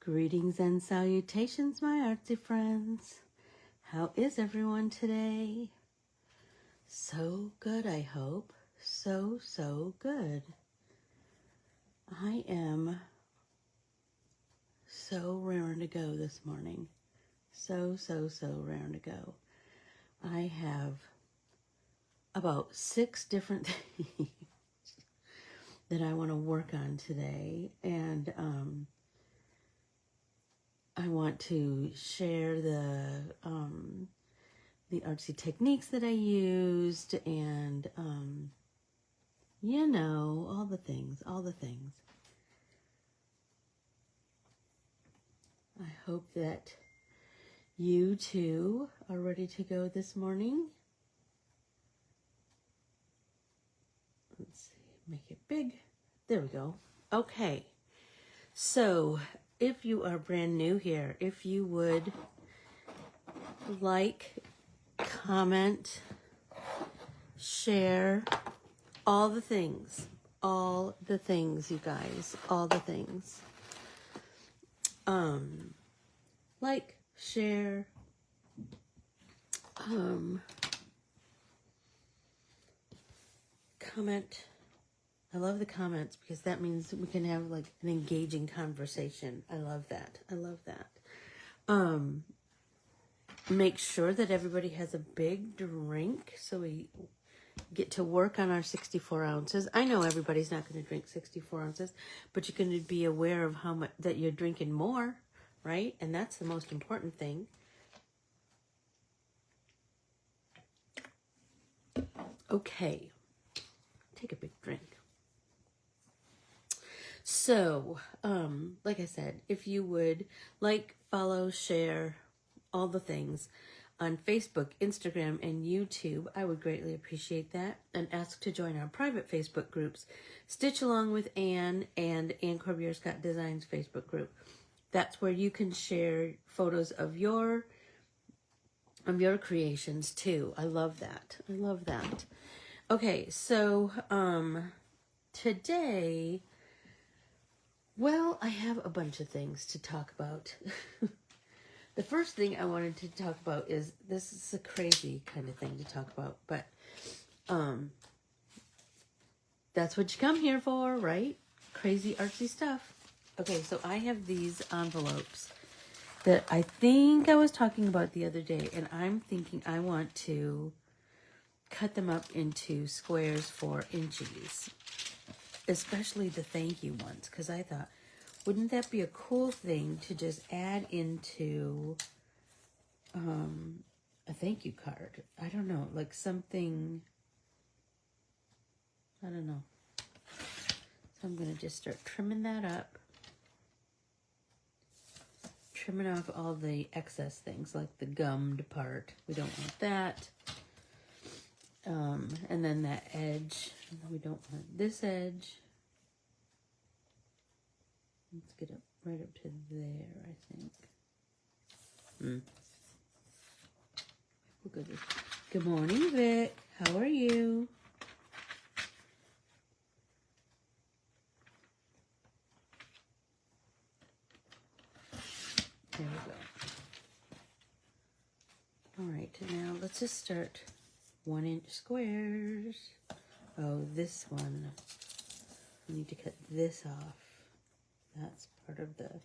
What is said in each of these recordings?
Greetings and salutations, my artsy friends. How is everyone today? So good, I hope. So good. I am so raring to go this morning. So raring to go. I have about 6 different things that I want to work on today, and I want to share the artsy techniques that I used, and you know, all the things. I hope that you too are ready to go this morning. Let's see, make it big. There we go. Okay. So, if you are brand new here, if you would like, comment, share, all the things, you guys, all the things. Like, share, comment. I love the comments because that means we can have like an engaging conversation. I love that. Make sure that everybody has a big drink so we get to work on our 64 ounces. I know everybody's not going to drink 64 ounces, but you're going to be aware of how much that you're drinking more, right? And that's the most important thing. Okay, take a big drink. So, like I said, if you would like, follow, share, all the things on Facebook, Instagram, and YouTube, I would greatly appreciate that. And ask to join our private Facebook groups, Stitch Along with Anne and Anne Corbiere-Scott Designs Facebook group. That's where you can share photos of your creations too. I love that. Okay, so today, well, I have a bunch of things to talk about. The first thing I wanted to talk about is, this is a crazy kind of thing to talk about, but that's what you come here for, right? Crazy artsy stuff. Okay, so I have these envelopes that I think I was talking about the other day, and I'm thinking I want to cut them up into squares for inchies, especially the thank you ones, because I thought, wouldn't that be a cool thing to just add into a thank you card? I don't know, like something, I don't know. So I'm going to just start trimming that up. Trimming off all the excess things, like the gummed part. We don't want that. And then that edge. We don't want this edge. Let's get up right up to there, I think. We'll go this. Good morning, Vic. How are you? There we go. All right, now let's just start 1-inch squares. Oh, this one. I need to cut this off. That's part of the,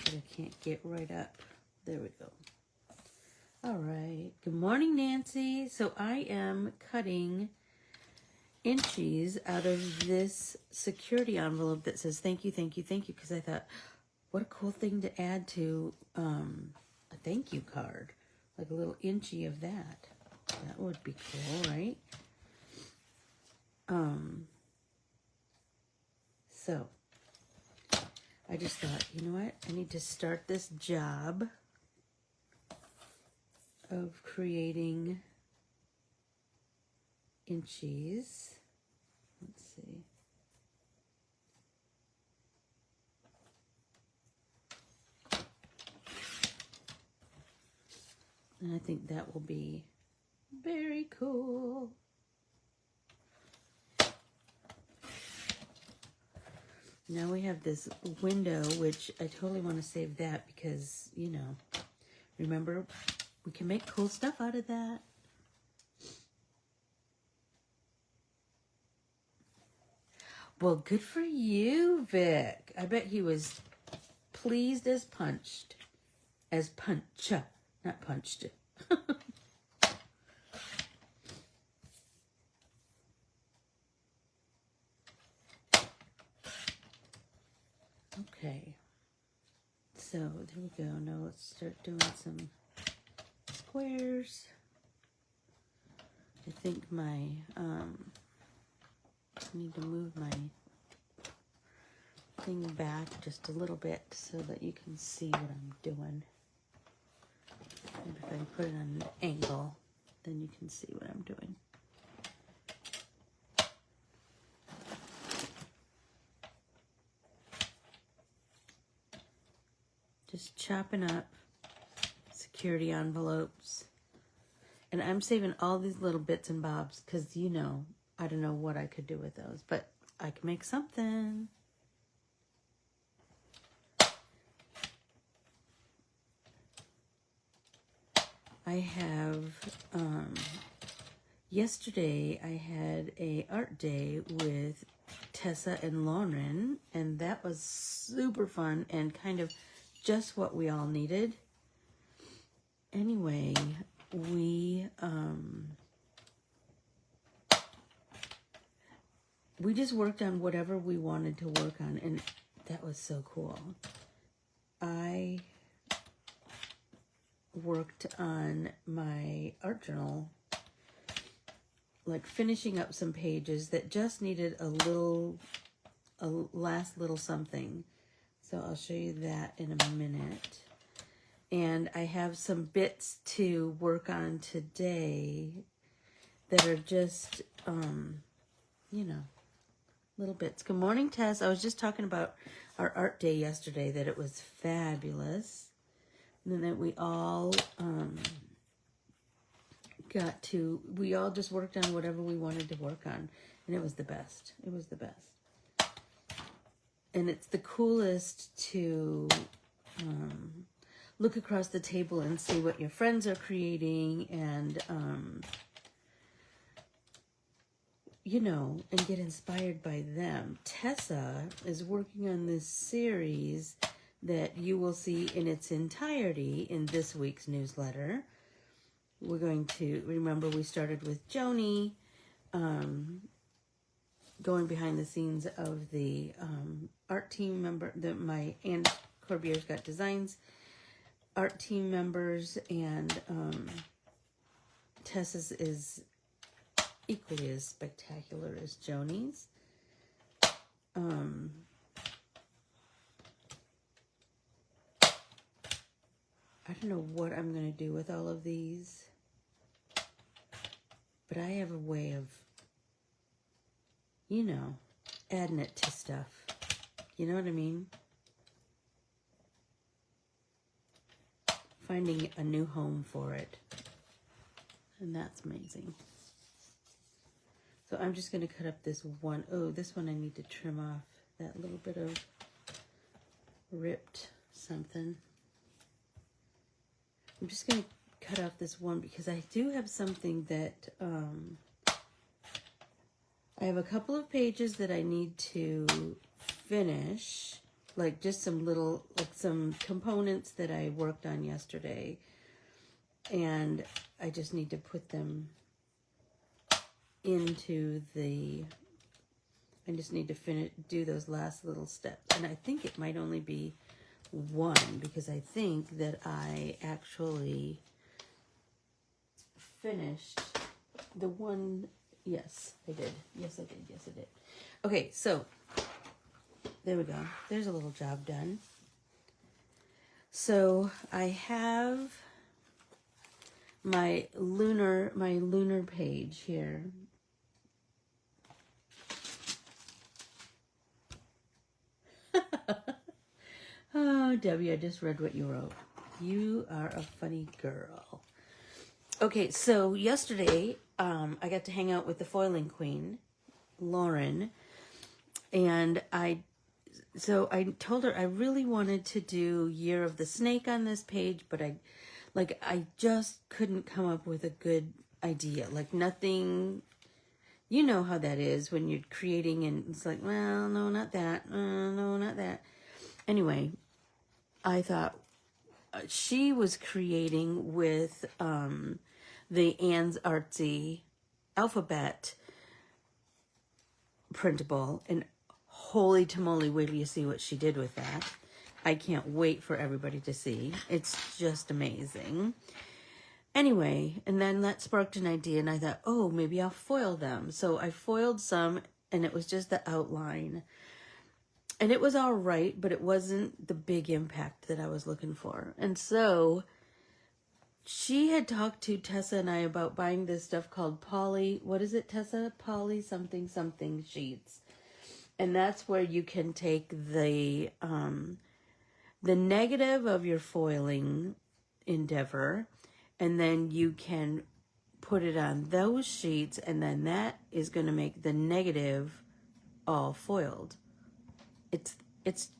but I can't get right up. There we go. All right. Good morning, Nancy. So I am cutting inchies out of this security envelope that says thank you, because I thought, what a cool thing to add to a thank you card. Like a little inchy of that. That would be cool, right? So, I just thought, you know what? I need to start this job of creating inchies. Let's see. And I think that will be very cool. Now we have this window, which I totally want to save that because, you know, remember, we can make cool stuff out of that. Well, good for you, Vic. I bet he was pleased as punched. As puncha, not punched. Okay. So, there we go. Now let's start doing some squares. I think my, I need to move my thing back just a little bit so that you can see what I'm doing. Maybe if I put it on an angle, then you can see what I'm doing. Just chopping up security envelopes. And I'm saving all these little bits and bobs because, you know, I don't know what I could do with those, but I can make something. I have, yesterday I had a art day with Tessa and Lauren, and that was super fun and kind of just what we all needed. Anyway, we just worked on whatever we wanted to work on, and that was so cool. I worked on my art journal, like finishing up some pages that just needed a last little something. So I'll show you that in a minute. And I have some bits to work on today that are just, you know, little bits. Good morning, Tess. I was just talking about our art day yesterday, that it was fabulous. And that we all we all just worked on whatever we wanted to work on. And it was the best. It was the best. And it's the coolest to look across the table and see what your friends are creating and, you know, and get inspired by them. Tessa is working on this series that you will see in its entirety in this week's newsletter. We're going to, remember we started with Joni, going behind the scenes of the art team member, my and Corbiere-Scott Designs art team members, and Tessa's is equally as spectacular as Joni's. I don't know what I'm going to do with all of these, but I have a way of, you know, adding it to stuff. You know what I mean? Finding a new home for it. And that's amazing. So I'm just going to cut up this one. Oh, this one I need to trim off that little bit of ripped something. I'm just going to cut off this one because I do have something that, I have a couple of pages that I need to finish, like just some little, like some components that I worked on yesterday. And I just need to put them into the, I just need to do those last little steps. And I think it might only be one, because I think that I actually finished the one. Yes, I did. Yes, I did. Yes, I did. Okay, so there we go. There's a little job done. So I have my lunar page here. Oh, Debbie, I just read what you wrote. You are a funny girl. Okay, so yesterday, I got to hang out with the foiling queen, Lauren, and I So I told her I really wanted to do Year of the Snake on this page, but I just couldn't come up with a good idea. Like nothing, you know how that is when you're creating and it's like, well, no, not that. No, not that. Anyway, I thought she was creating with the Anne's Artsy alphabet printable, and holy tamale, wait till you see what she did with that. I can't wait for everybody to see. It's just amazing. Anyway, and then that sparked an idea, and I thought, oh, maybe I'll foil them. So I foiled some, and it was just the outline. And it was all right, but it wasn't the big impact that I was looking for. And so she had talked to Tessa and I about buying this stuff called what is it, Tessa? Poly something something sheets. And that's where you can take the negative of your foiling endeavor, and then you can put it on those sheets, and then that is going to make the negative all foiled. It's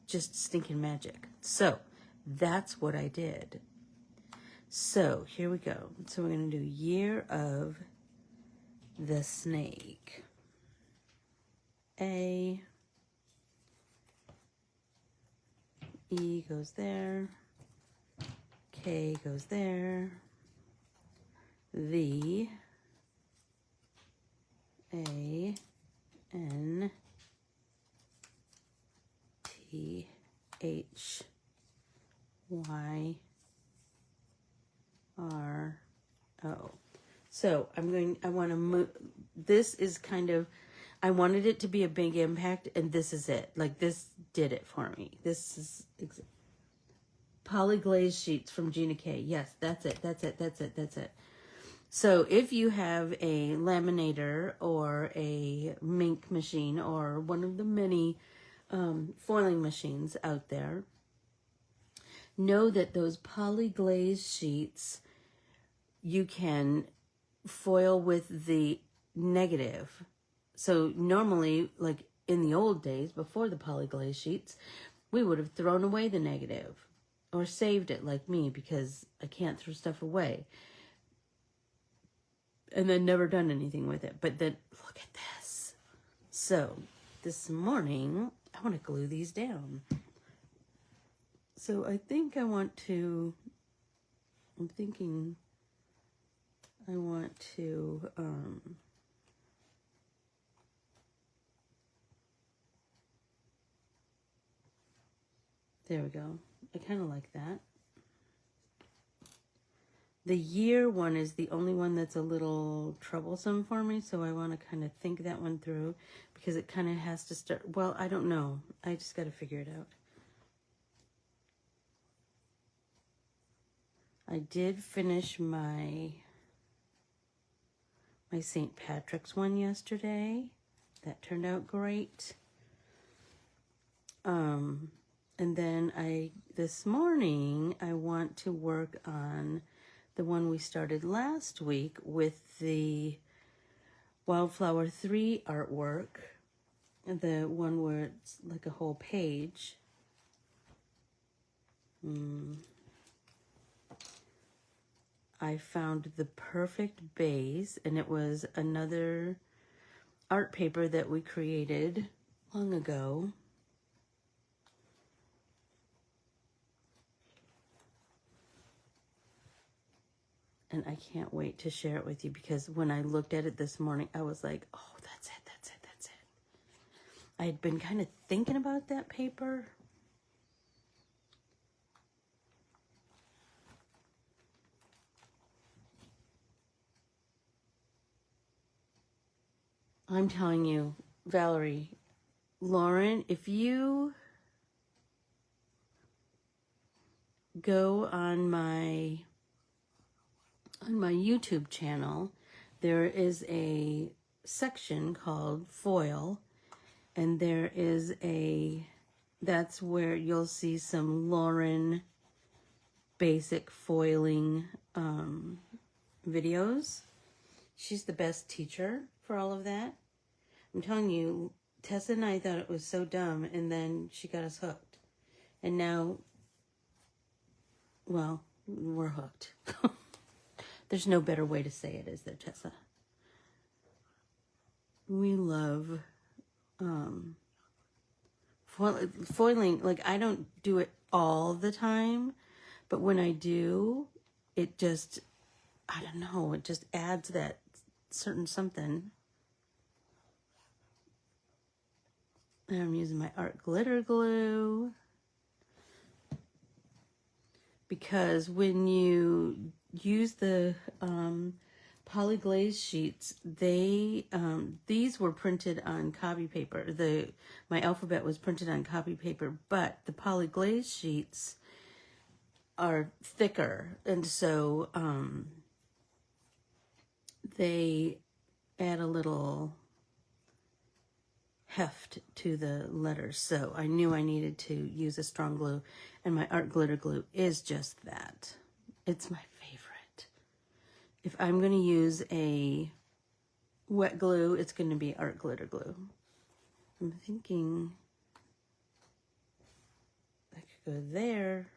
just stinking magic. So that's what I did. So here we go. So we're going to do Year of the Snake. A, E goes there, K goes there, V, A, N, T, H, Y, R, O. So I want to move, this is kind of, I wanted it to be a big impact, and this is it. Like, this did it for me. This is polyglazed sheets from Gina K. Yes, that's it. So if you have a laminator or a mink machine or one of the many foiling machines out there, know that those polyglazed sheets, you can foil with the negative. So normally, like in the old days, before the polyglaze sheets, we would have thrown away the negative or saved it, like me, because I can't throw stuff away. And then never done anything with it. But then, look at this. So, this morning, I want to glue these down. So I think I want to, there we go. I kind of like that. The year one is the only one that's a little troublesome for me, so I want to kind of think that one through, because it kind of has to start, well, I don't know. I just got to figure it out. I did finish my St. Patrick's one yesterday. That turned out great. And then this morning, I want to work on the one we started last week with the WIldflower Three artwork. The one where it's like a whole page. I found the perfect base, and it was another art paper that we created long ago. And I can't wait to share it with you, because when I looked at it this morning, I was like, oh, that's it. I had been kind of thinking about that paper. I'm telling you, Valerie, Lauren, if you go on my YouTube channel, there is a section called Foil, and there is that's where you'll see some Lauren basic foiling videos. She's the best teacher for all of that. I'm telling you, Tessa and I thought it was so dumb, and then she got us hooked. And now, well, we're hooked. There's no better way to say it, is there, Tessa? We love foiling. Like, I don't do it all the time, but when I do, it just, I don't know, it just adds that certain something. And I'm using my art glitter glue, because when you use the polyglaze sheets, they these were printed on copy paper. My alphabet was printed on copy paper, but the polyglaze sheets are thicker, and so they add a little heft to the letters. So I knew I needed to use a strong glue, and my art glitter glue is just that. It's my favorite. If I'm going to use a wet glue, it's going to be art glitter glue. I'm thinking I could go there.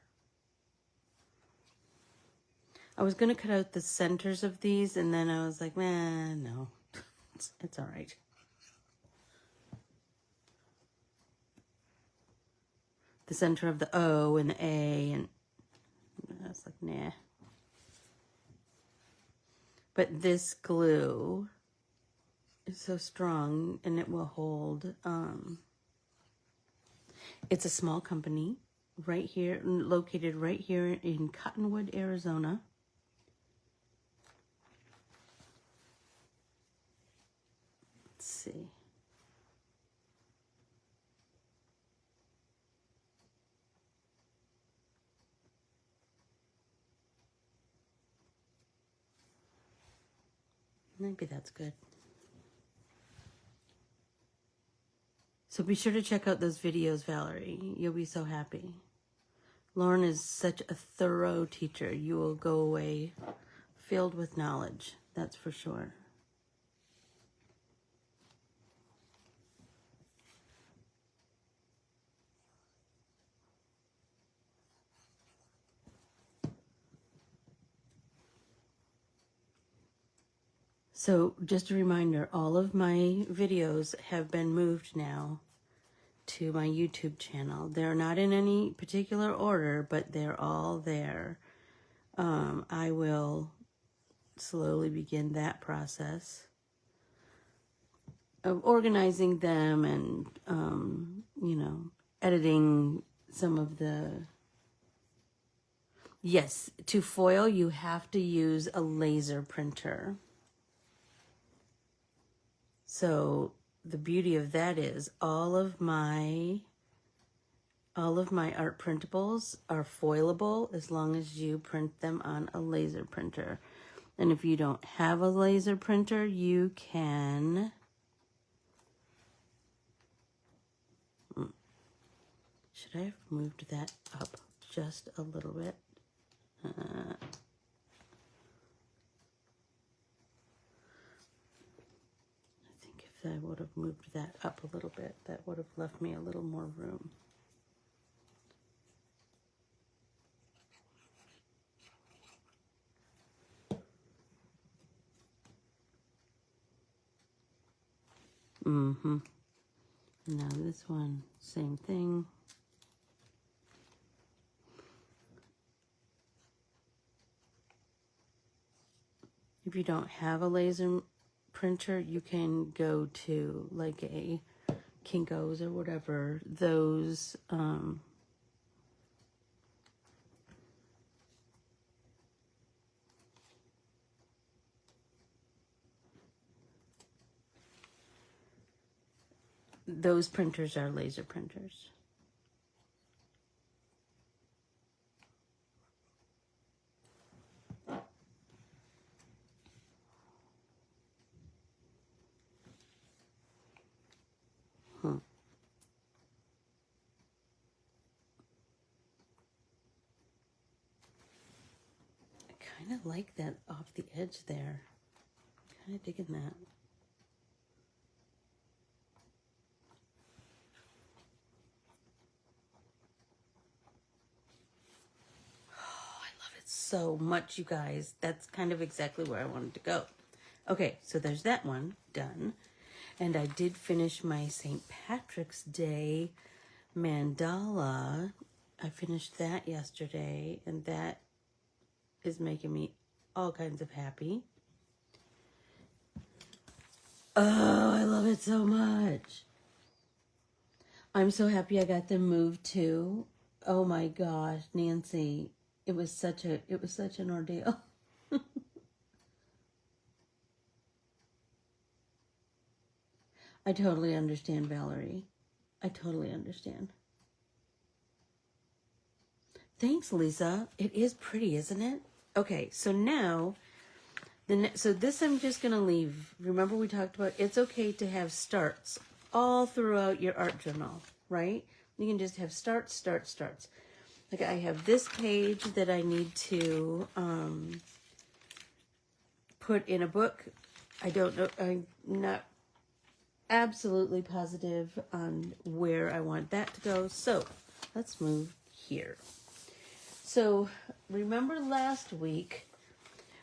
I was going to cut out the centers of these, and then I was like, man, no, it's all right. The center of the O and the A, and I was like, nah. But this glue is so strong, and it will hold. It's a small company right here, located right here in Cottonwood, Arizona. Let's see. Maybe that's good. So be sure to check out those videos, Valerie. You'll be so happy. Lauren is such a thorough teacher. You will go away filled with knowledge, that's for sure. So just a reminder, all of my videos have been moved now to my YouTube channel. They're not in any particular order, but they're all there. I will slowly begin that process of organizing them and, you know, editing some of the... Yes, to foil, you have to use a laser printer. So the beauty of that is all of my art printables are foilable as long as you print them on a laser printer. And if you don't have a laser printer, you can... Should I have moved that up just a little bit? I think if I would have moved that up a little bit, that would have left me a little more room. Now this one, same thing. If you don't have a laser printer, you can go to like a Kinko's or whatever. Those those printers are laser printers. I kind of like that off the edge there. Kind of digging that. so much, you guys. That's kind of exactly where I wanted to go. Okay, so there's that one done. And I did finish my St. Patrick's Day mandala. I finished that yesterday, and that is making me all kinds of happy. Oh, I love it so much. I'm so happy I got them moved too. Oh my gosh, Nancy, it was such an ordeal. I totally understand, Valerie. I totally understand. Thanks, Lisa. It is pretty, isn't it? Okay, so now, so this I'm just going to leave. Remember we talked about it's okay to have starts all throughout your art journal, right? You can just have starts. Like I have this page that I need to put in a book. I don't know. I'm not absolutely positive on where I want that to go. So let's move here. So remember last week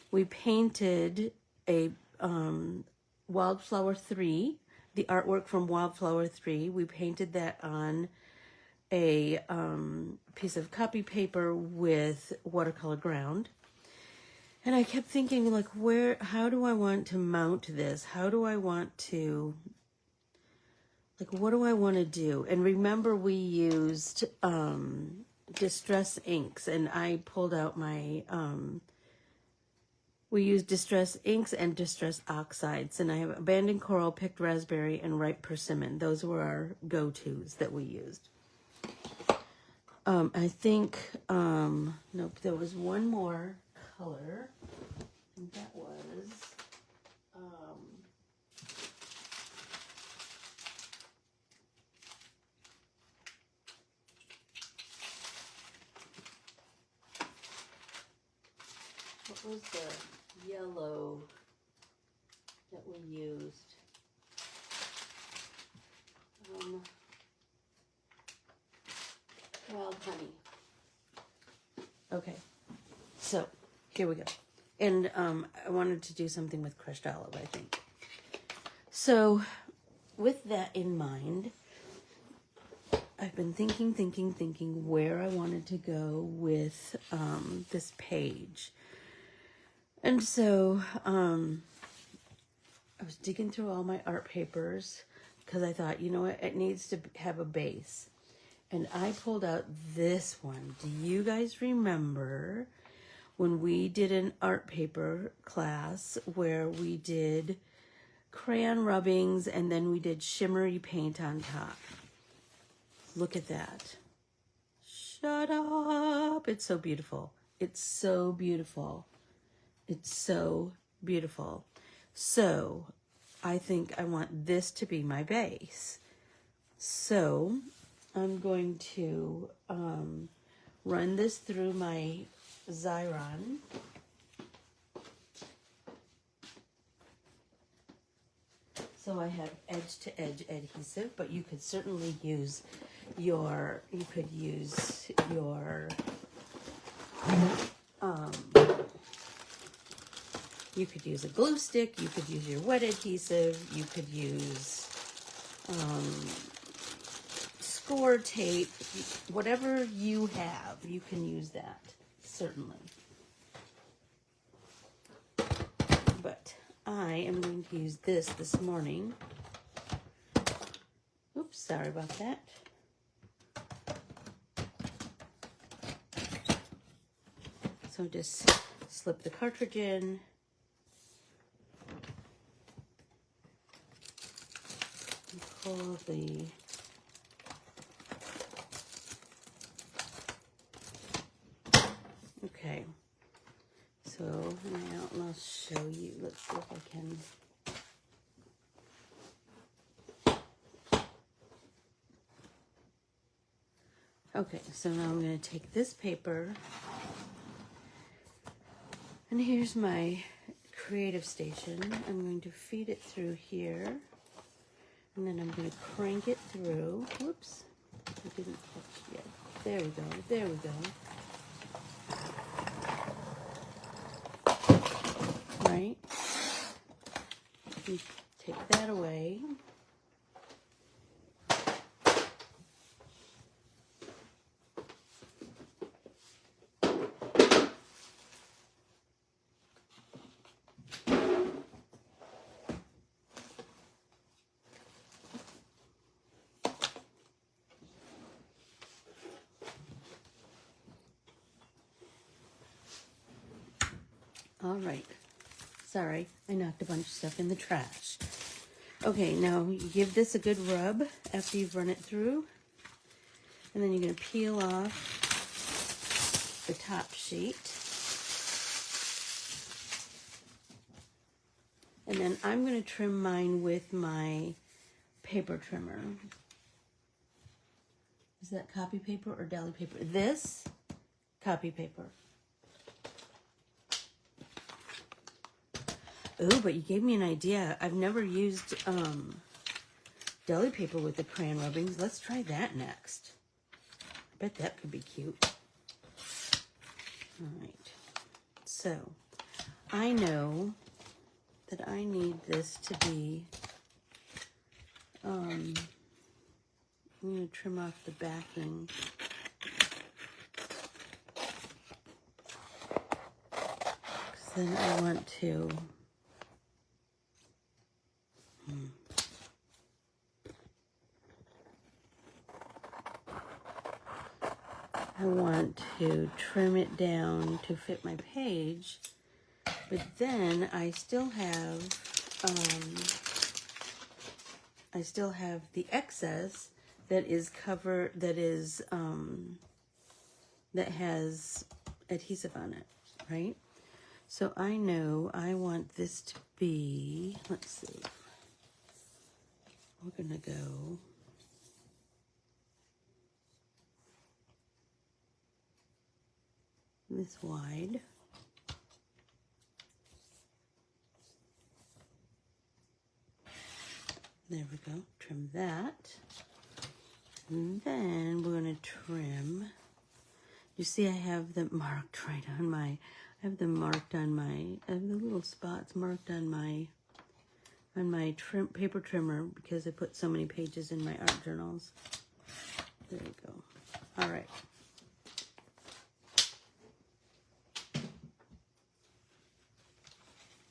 we painted a WIldflower 3, the artwork from WIldflower 3. We painted that on a piece of copy paper with watercolor ground. And I kept thinking, like, how do I want to mount this? How do I want to, like, what do I want to do? And remember we used distress inks, and I pulled out my, we used distress inks and distress oxides, and I have abandoned coral, picked raspberry, and ripe persimmon. Those were our go-tos that we used. I think, nope, there was one more color, and that was, what was the yellow that we used? Wild honey. Okay, so here we go. And I wanted to do something with crushed olive, I think. So with that in mind, I've been thinking where I wanted to go with this page. And so I was digging through all my art papers because I thought, you know what, it needs to have a base. And I pulled out this one. Do you guys remember when we did an art paper class where we did crayon rubbings and then we did shimmery paint on top? Look at that. Shut up. It's so beautiful. It's so beautiful. It's so beautiful. So I think I want this to be my base. So I'm going to run this through my Xyron. So I have edge-to-edge adhesive, but you could certainly use your, you could use a glue stick, you could use your wet adhesive, you could use score tape, whatever you have, you can use that, certainly. But I am going to use this morning. Oops, sorry about that. So just slip the cartridge in. And pull the okay. So now I'll show you. Let's see if I can. Okay, so now I'm going to take this paper, and here's my creative station. I'm going to feed it through here, and then I'm going to crank it through. Whoops, I didn't catch yet. There we go, there we go. Take that away. All right. Sorry, I knocked a bunch of stuff in the trash. Okay, now you give this a good rub after you've run it through. And then you're going to peel off the top sheet. And then I'm going to trim mine with my paper trimmer. Is that copy paper or deli paper? This, copy paper. Oh, but you gave me an idea. I've never used deli paper with the crayon rubbings. Let's try that next. I bet that could be cute. All right. So, I know that I need this to be, I'm going to trim off the backing. Because then I want to... I want to trim it down to fit my page, but then I still have the excess that is covered, that has adhesive on it, right? So I know I want this to be, let's see, we're gonna go this wide. There we go, trim that. And then we're gonna trim, you see I have them marked right on my, I have the little spots marked on my paper trimmer because I put so many pages in my art journals. There we go. All right.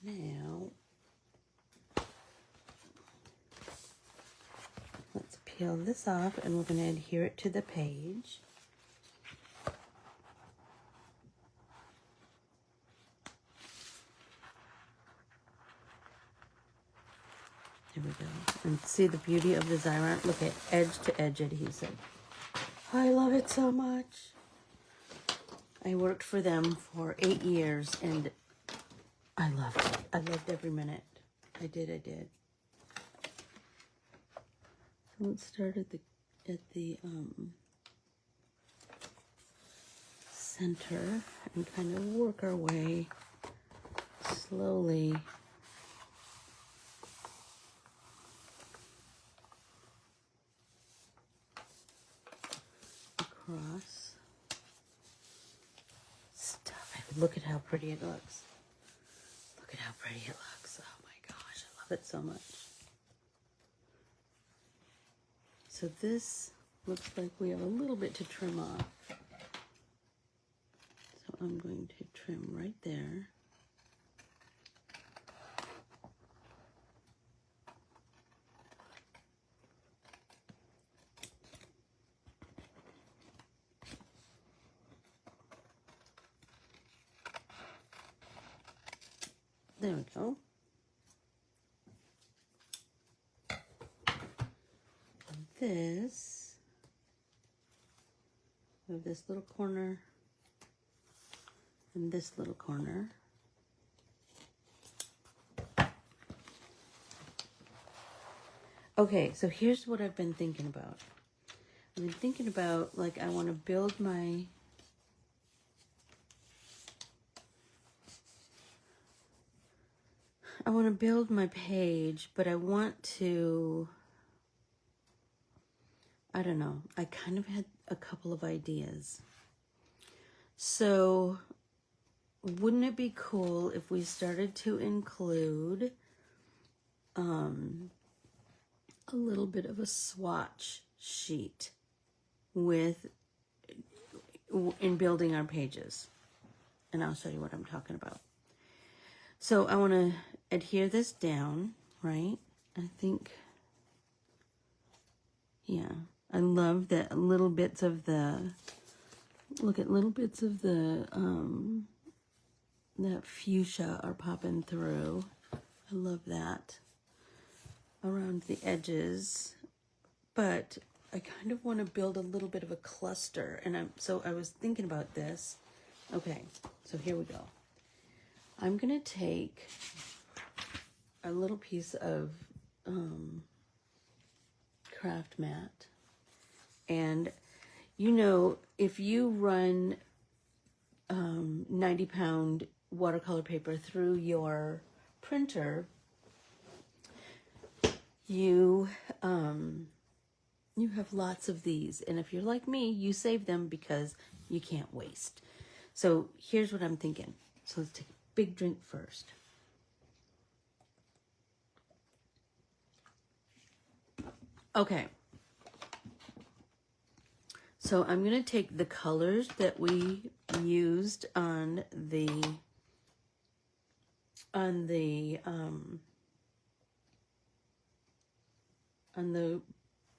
Now, let's peel this off and we're going to adhere it to the page. There we go. And see the beauty of the Xyron? Look at edge-to-edge adhesive. I love it so much. I worked for them for 8 years and I loved it. I loved every minute. I did. So let's start at the center and kind of work our way slowly across. Stop it. Look at how pretty it looks. Look at how pretty it looks. Oh my gosh, I love it so much. So this looks like we have a little bit to trim off. So I'm going to trim right there. There we go. And this, we have this little corner and this little corner. Okay, so here's what I've been thinking about. I've been thinking about, like, I want to build my page, but I want to, I don't know, I kind of had a couple of ideas. So wouldn't it be cool if we started to include a little bit of a swatch sheet with in building our pages, and I'll show you what I'm talking about. So I want to adhere this down, right? I think, yeah, I love that little bits of the, look at little bits of the that fuchsia are popping through. I love that around the edges, but I kind of want to build a little bit of a cluster, and so I was thinking about this. Okay, so here we go. I'm gonna take a little piece of craft mat, and you know, if you run 90-pound watercolor paper through your printer, you have lots of these, and if you're like me, you save them because you can't waste. So here's what I'm thinking. So let's take a big drink first. Okay. So I'm going to take the colors that we used on the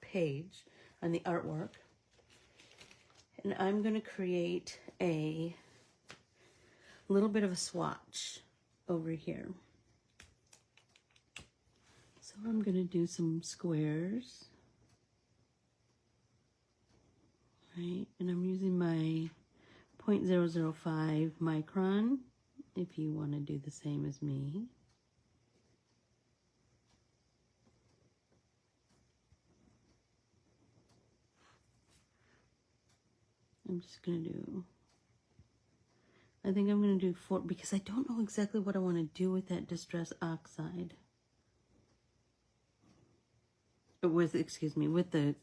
page, on the artwork, and I'm going to create a little bit of a swatch over here. So I'm going to do some squares, right? And I'm using my 0.005 micron, if you want to do the same as me. I'm just going to do, I think I'm going to do 4, because I don't know exactly what I want to do with that distress oxide. With the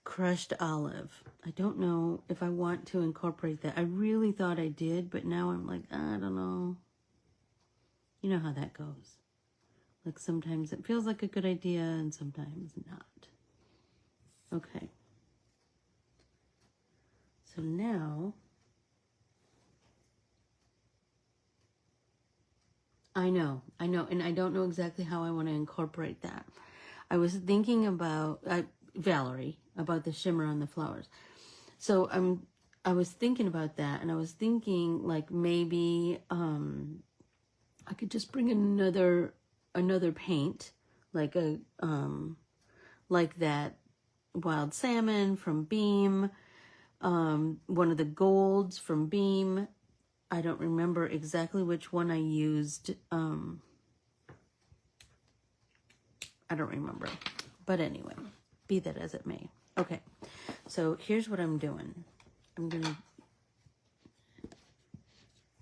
crushed olive. I don't know if I want to incorporate that. I really thought I did, but now I'm like, I don't know. You know how that goes. Like sometimes it feels like a good idea and sometimes not. Okay. So now, I know, and I don't know exactly how I want to incorporate that. I was thinking about, Valerie, about the shimmer on the flowers. So I was thinking about that, and I was thinking like maybe I could just bring another paint, like a like that wild salmon from Beam, one of the golds from Beam. I don't remember exactly which one I used. I don't remember. But anyway, be that as it may. Okay, so here's what I'm doing. I'm going to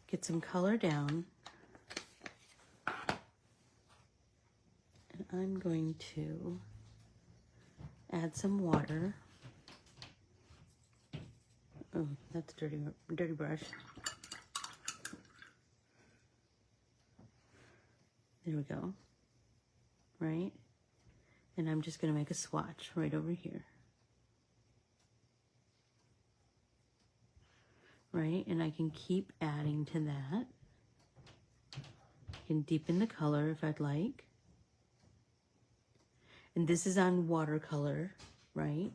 get some color down. And I'm going to add some water. Oh, that's dirty brush. There we go. Right? And I'm just going to make a swatch right over here. Right? And I can keep adding to that. I can deepen the color if I'd like. And this is on watercolor, right?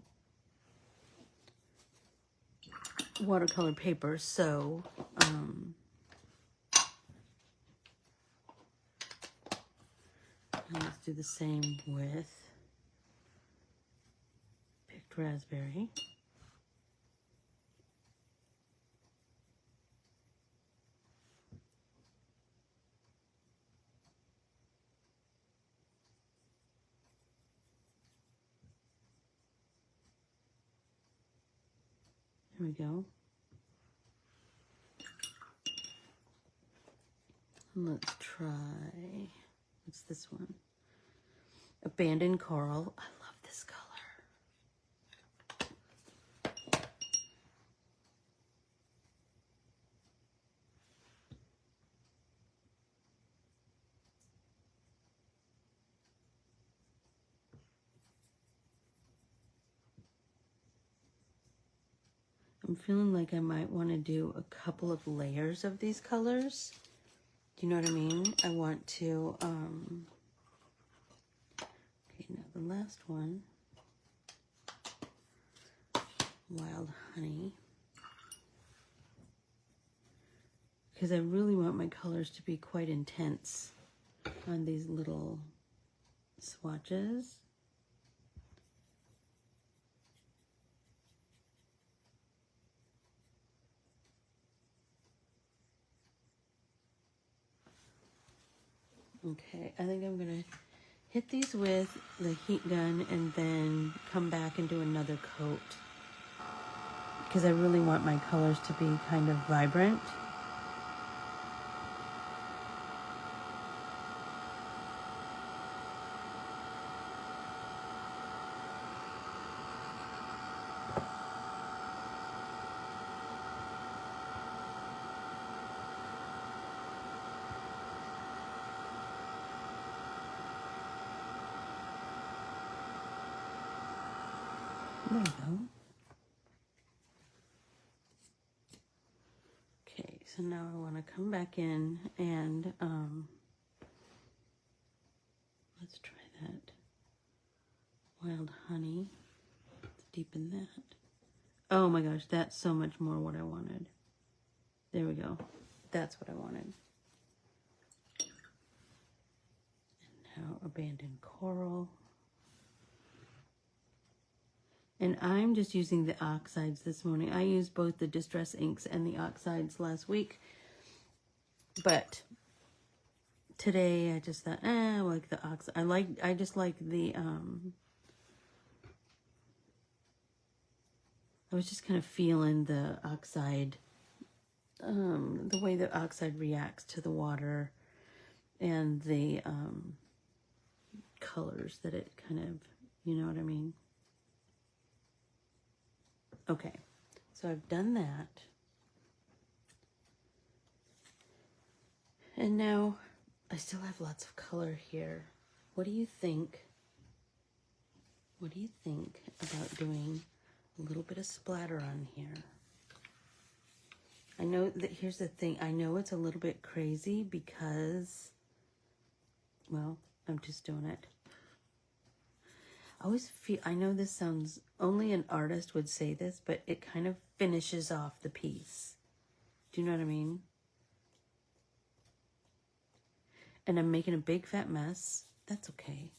Watercolor paper, so let's do the same with picked raspberry. There we go. Let's try, what's this one? Abandoned Coral. I love this color. I'm feeling like I might want to do a couple of layers of these colors. Do you know what I mean? I want to, okay, now the last one, Wild Honey. Because I really want my colors to be quite intense on these little swatches. Okay, I think I'm gonna hit these with the heat gun and then come back and do another coat. Because I really want my colors to be kind of vibrant. There we go. Okay, so now I want to come back in and let's try that. Wild Honey. Let's deepen that. Oh my gosh, that's so much more what I wanted. There we go. That's what I wanted. And now Abandoned Coral. And I'm just using the oxides this morning. I used both the Distress inks and the oxides last week. But today I just thought, I like the oxide. I just like the, I was just kind of feeling the oxide, the way the oxide reacts to the water and the colors that it kind of, you know what I mean? Okay, so I've done that. And now I still have lots of color here. What do you think? What do you think about doing a little bit of splatter on here? I know that, here's the thing. I know it's a little bit crazy because, well, I'm just doing it. I always feel, I know this sounds, only an artist would say this, but it kind of finishes off the piece. Do you know what I mean? And I'm making a big fat mess. That's okay.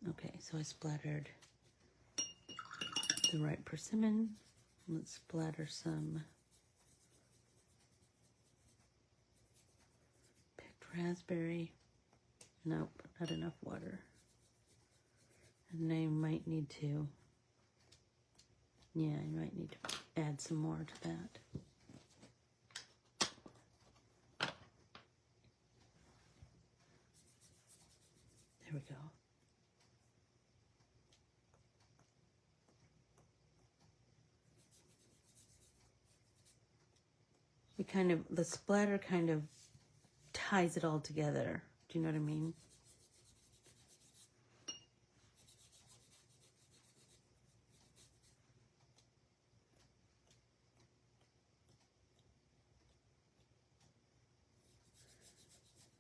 Okay, so I splattered the right persimmon. Let's splatter some picked raspberry. Nope, not enough water. And I might need to, yeah, I might need to add some more to that. There we go. It kind of, the splatter kind of ties it all together. Do you know what I mean?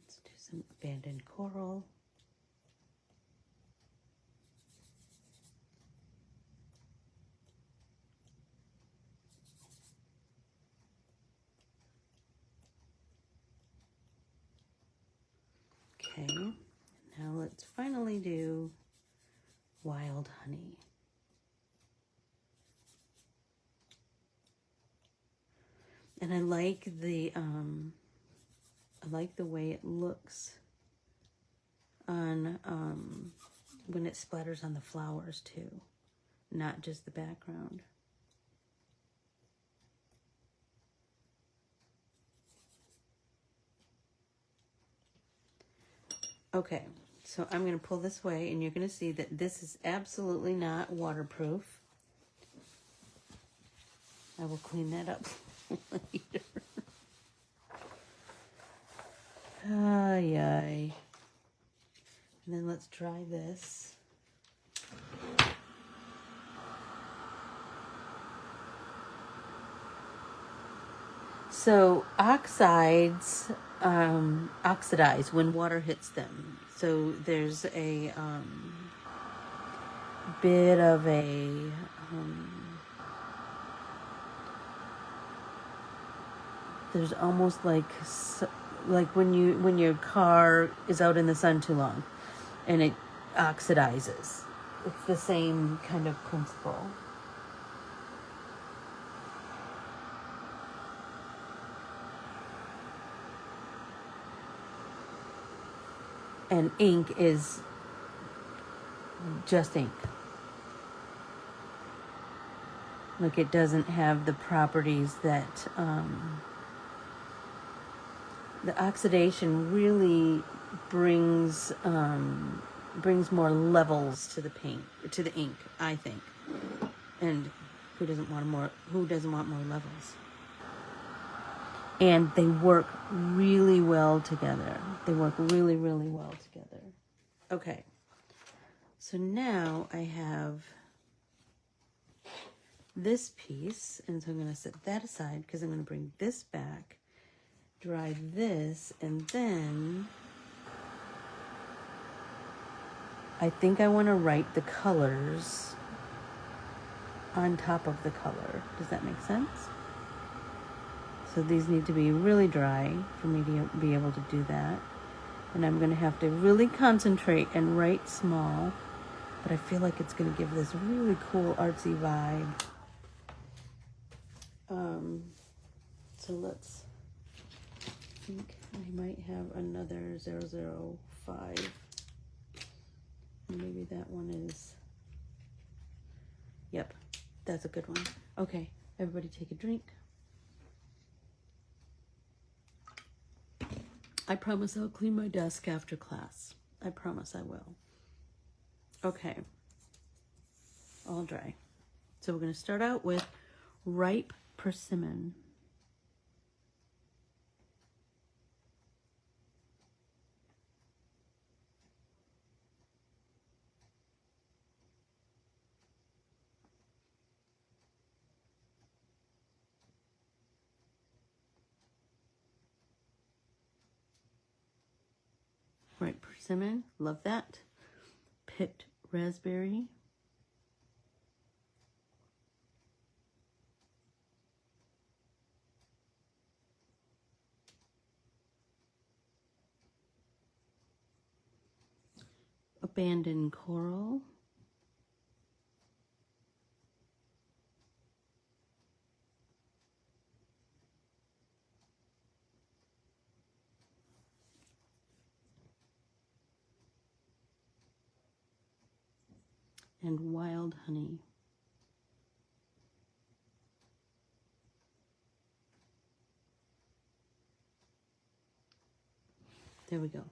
Let's do some Abandoned Coral. Okay, now let's finally do Wild Honey. And I like the way it looks on when it splatters on the flowers too, not just the background. Okay, so I'm going to pull this way and you're going to see that this is absolutely not waterproof. I will clean that up later. Ay, ay. And then let's dry this. So oxides oxidize when water hits them. So there's a bit of a there's almost like when your car is out in the sun too long and it oxidizes. It's the same kind of principle. And ink is just ink. Like, it doesn't have the properties that the oxidation really brings more levels to the paint, to the ink, I think. And who doesn't want more levels? And they work really well together. They work really, really well together. Okay. So now I have this piece, and so I'm going to set that aside because I'm going to bring this back, dry this, and then I think I want to write the colors on top of the color. Does that make sense? So these need to be really dry for me to be able to do that. And I'm going to have to really concentrate and write small, but I feel like it's going to give this really cool artsy vibe. So let's think I might have another 005. Maybe that one is, yep, that's a good one. Okay, everybody take a drink. I promise I'll clean my desk after class. I promise I will. Okay, all dry. So we're going to start out with ripe persimmon. Ripe persimmon, love that. Picked raspberry. Abandoned coral. And wild honey. There we go.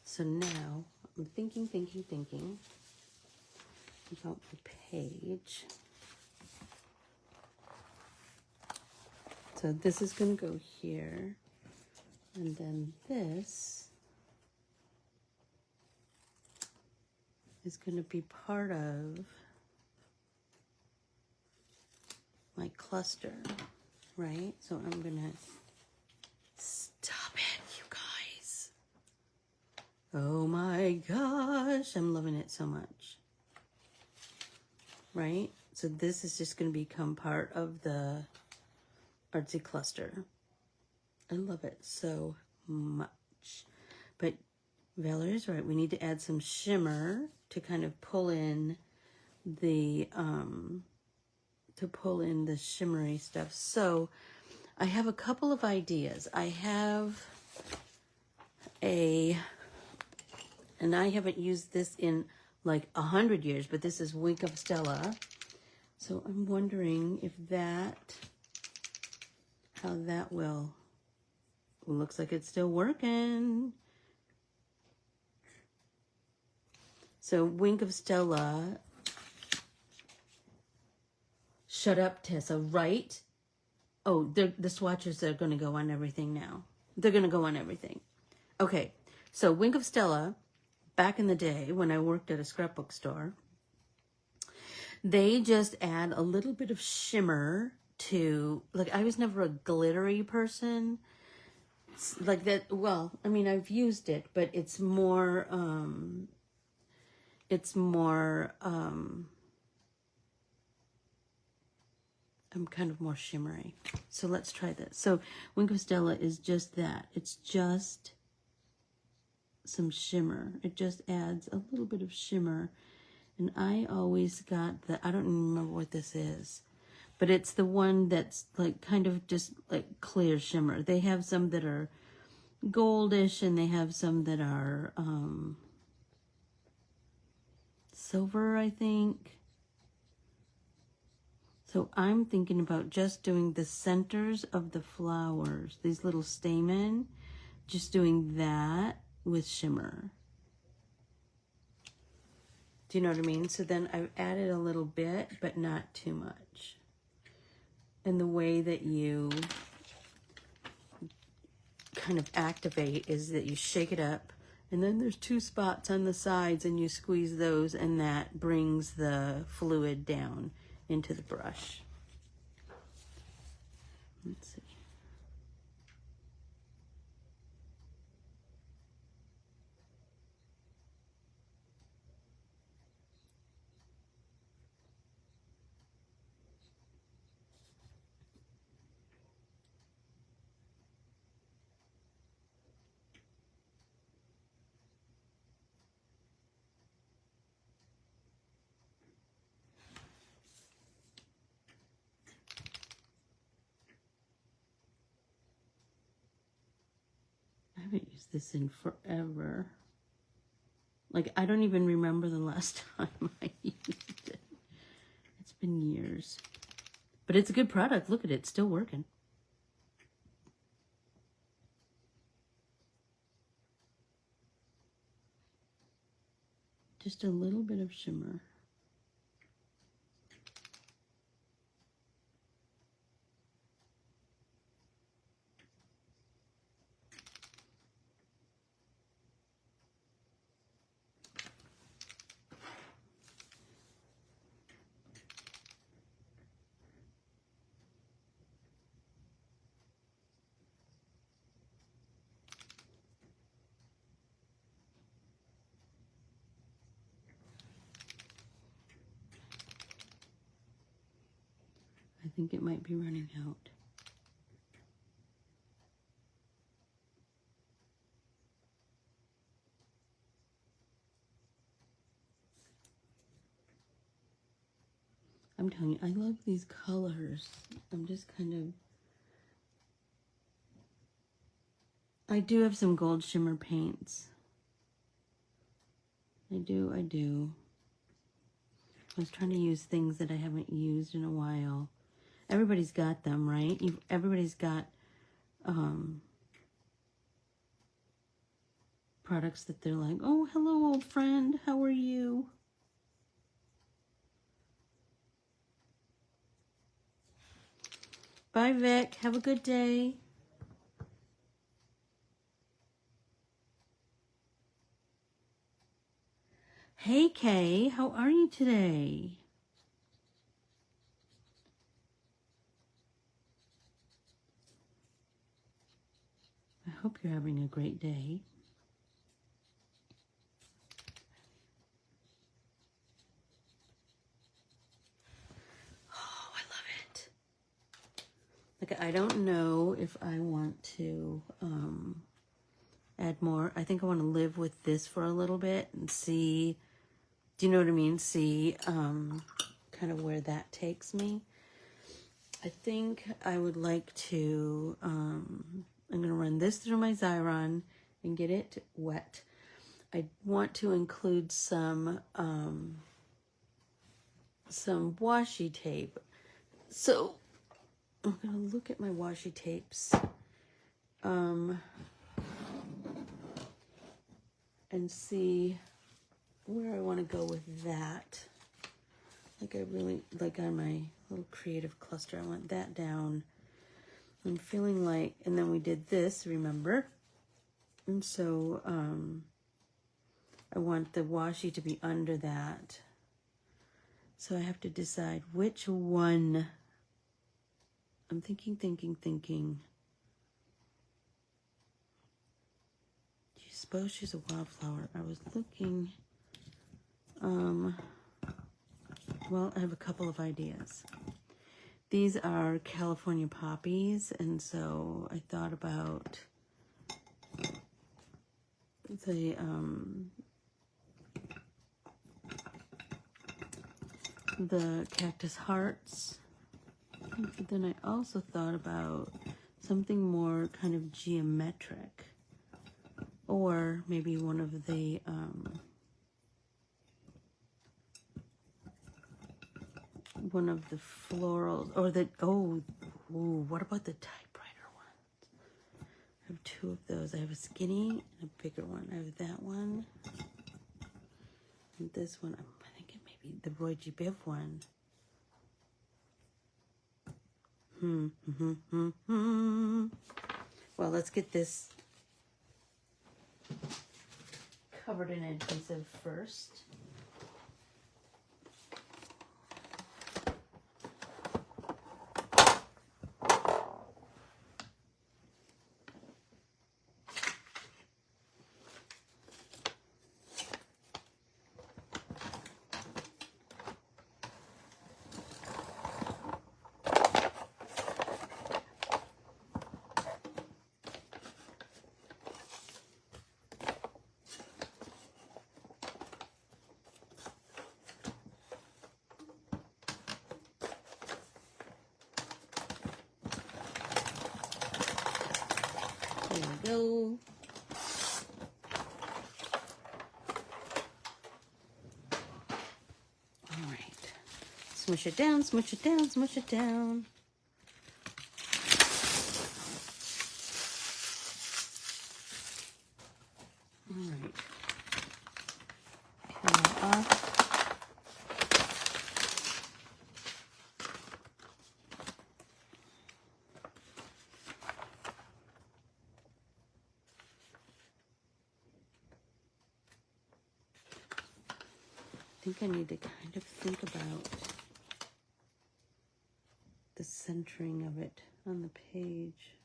So now I'm thinking about the page. So this is going to go here, and then this is going to be part of my cluster, right? So I'm going to stop it, you guys. Oh my gosh, I'm loving it so much. Right? So this is just going to become part of the artsy cluster. I love it so much. But Valerie's right. We need to add some shimmer to kind of pull in the shimmery stuff. So I have a couple of ideas. I have and I haven't used this in like 100 years, but this is Wink of Stella. So I'm wondering if how that will, looks like it's still working. So Wink of Stella, shut up, Tessa, right? Oh, the swatches are going to go on everything now. They're going to go on everything. Okay, so Wink of Stella, back in the day when I worked at a scrapbook store, they just add a little bit of shimmer to, like, I was never a glittery person. Like that, well, I mean, I've used it, but it's more, I'm kind of more shimmery. So let's try this. So Wink of Stella is just that. It's just some shimmer. It just adds a little bit of shimmer. And I always got the, I don't even remember what this is, but it's the one that's like kind of just like clear shimmer. They have some that are goldish and they have some that are silver, I think. So I'm thinking about just doing the centers of the flowers, these little stamen, just doing that with shimmer. Do you know what I mean? So then I've added a little bit, but not too much. And the way that you kind of activate is that you shake it up, and then there's 2 spots on the sides, and you squeeze those, and that brings the fluid down into the brush. Let's see. I haven't used this in forever. Like, I don't even remember the last time I used it. It's been years. But it's a good product. Look at it. It's still working. Just a little bit of shimmer. I think it might be running out. I'm telling you, I love these colors. I'm just kind of... I do have some gold shimmer paints. I do. I was trying to use things that I haven't used in a while. Everybody's got them, right? Everybody's got products that they're like, oh, hello, old friend. How are you? Bye, Vic. Have a good day. Hey, Kay. How are you today? I hope you're having a great day. Oh, I love it. Like, I don't know if I want to add more. I think I want to live with this for a little bit and see, do you know what I mean? See kind of where that takes me. I think I would like to, I'm going to run this through my Xyron and get it wet. I want to include some washi tape. So I'm going to look at my washi tapes and see where I want to go with that. Like I really, like on my little creative cluster, I want that down. I'm feeling like, and then we did this, remember? And so I want the washi to be under that. So I have to decide which one I'm thinking. Do you suppose she's a wildflower? I was looking. Well, I have a couple of ideas. These are California poppies, and so I thought about the cactus hearts. But then I also thought about something more kind of geometric, or maybe one of the florals, or the what about the typewriter ones? I have two of those. I have a skinny and a bigger one. I have that one and this one. I'm thinking maybe the Roy G. Biv one. Well, let's get this covered in adhesive first. There we go. All right. Smush it down, smush it down, smush it down. All right. Peel that off. I think I need to kind of think about the centering of it on the page.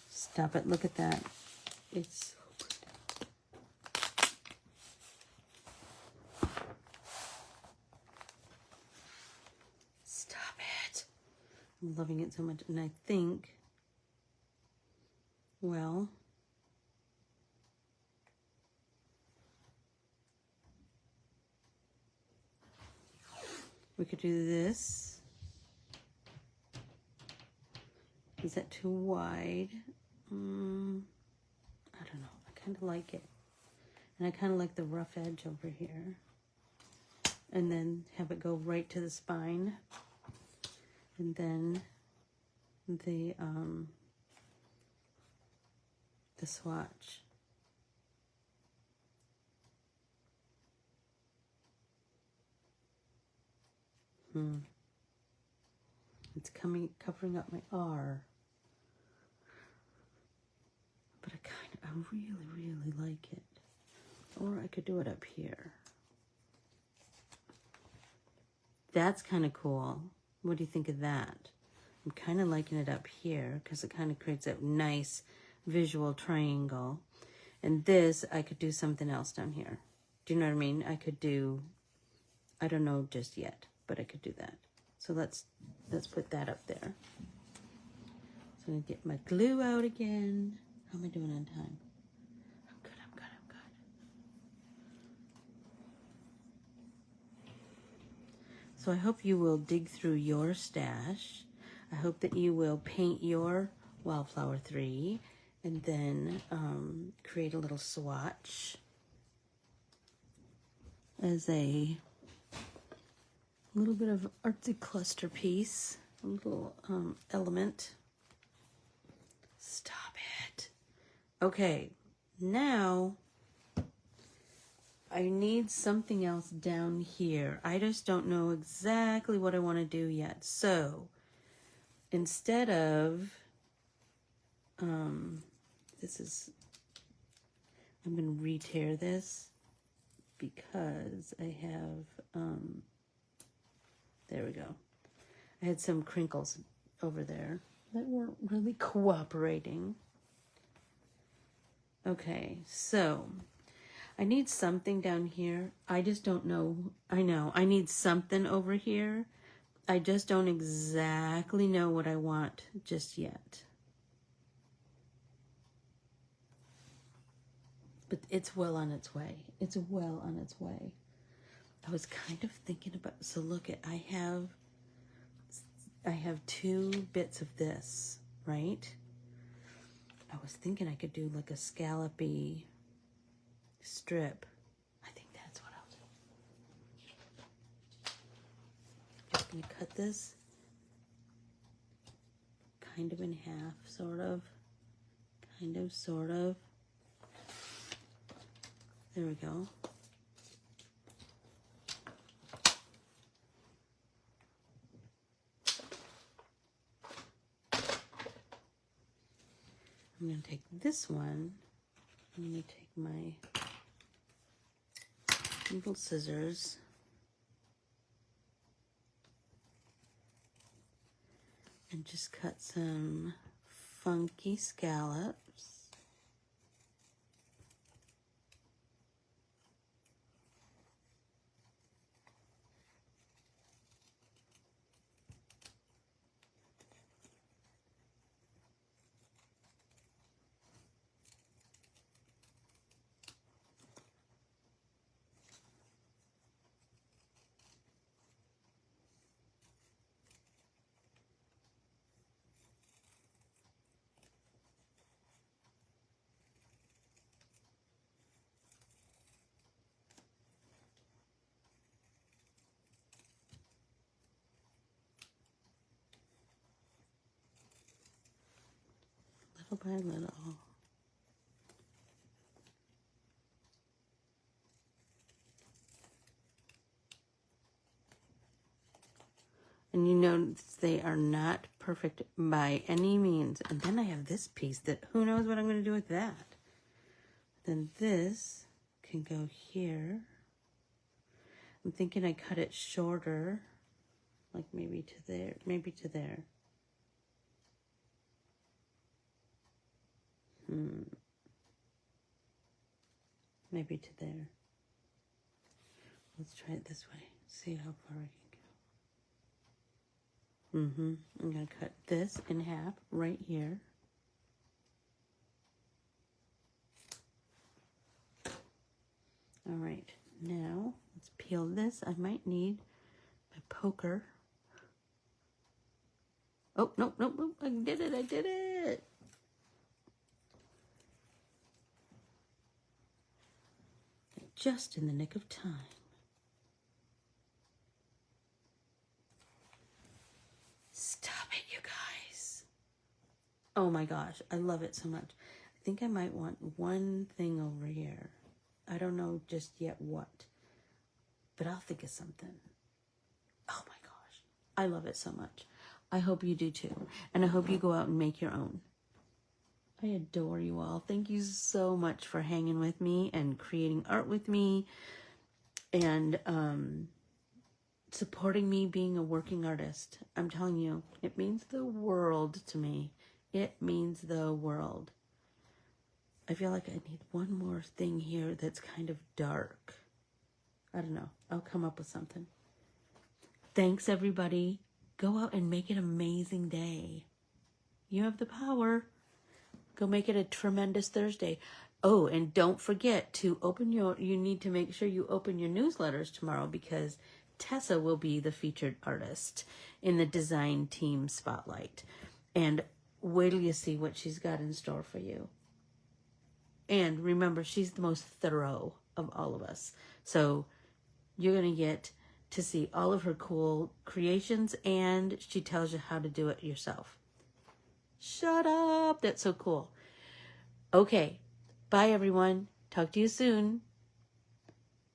Stop it. Look at that. It's so good. Stop it. I'm loving it so much. And I think, well, we could do this. Is that too wide? I don't know. I kind of like it. And I kind of like the rough edge over here. And then have it go right to the spine. And then the swatch. It's covering up my R. But I really like it. Or I could do it up here. That's kind of cool. What do you think of that? I'm kind of liking it up here because it kind of creates a nice visual triangle. And this, I could do something else down here. Do you know what I mean? I could do, I don't know just yet, but I could do that. So let's put that up there. So I'm gonna get my glue out again. How am I doing on time? I'm good. So I hope you will dig through your stash. I hope that you will paint your WIldflower 3 and then create a little swatch as a little bit of artsy cluster piece, a little element. Stop it. Okay, now I need something else down here. I just don't know exactly what I want to do yet. So instead of, I'm going to re-tear this because I have, there we go. I had some crinkles over there that weren't really cooperating. Okay, so I need something down here. I just don't know. I know I need something over here. I just don't exactly know what I want just yet. But it's well on its way. It's well on its way. I was kind of thinking about, so look at, I have 2 bits of this, right? I was thinking I could do like a scallopy strip. I think that's what I'll do. I'm just gonna cut this kind of in half, sort of, kind of, sort of. There we go. I'm going to take this one. I'm going to take my little scissors and just cut some funky scallops. Little by little. And you notice they are not perfect by any means. And then I have this piece that who knows what I'm going to do with that. Then this can go here. I'm thinking I cut it shorter, like maybe to there, maybe to there. Maybe to there. Let's try it this way. See how far I can go. I'm going to cut this in half right here. All right, now let's peel this. I might need my poker. Oh, nope, nope, nope. I did it. I did it. Just in the nick of time. Stop it, you guys. Oh my gosh, I love it so much. I think I might want one thing over here. I don't know just yet what, but I'll think of something. Oh my gosh, I love it so much. I hope you do too. And I hope you go out and make your own. I adore you all. Thank you so much for hanging with me and creating art with me and supporting me being a working artist. I'm telling you, it means the world to me. It means the world. I feel like I need one more thing here that's kind of dark. I don't know. I'll come up with something. Thanks, everybody. Go out and make it an amazing day. You have the power. Go make it a tremendous Thursday. Oh, and don't forget to you need to make sure you open your newsletters tomorrow because Tessa will be the featured artist in the design team spotlight. And wait till you see what she's got in store for you. And remember, she's the most thorough of all of us. So you're going to get to see all of her cool creations and she tells you how to do it yourself. Shut up. That's so cool. Okay. Bye, everyone. Talk to you soon.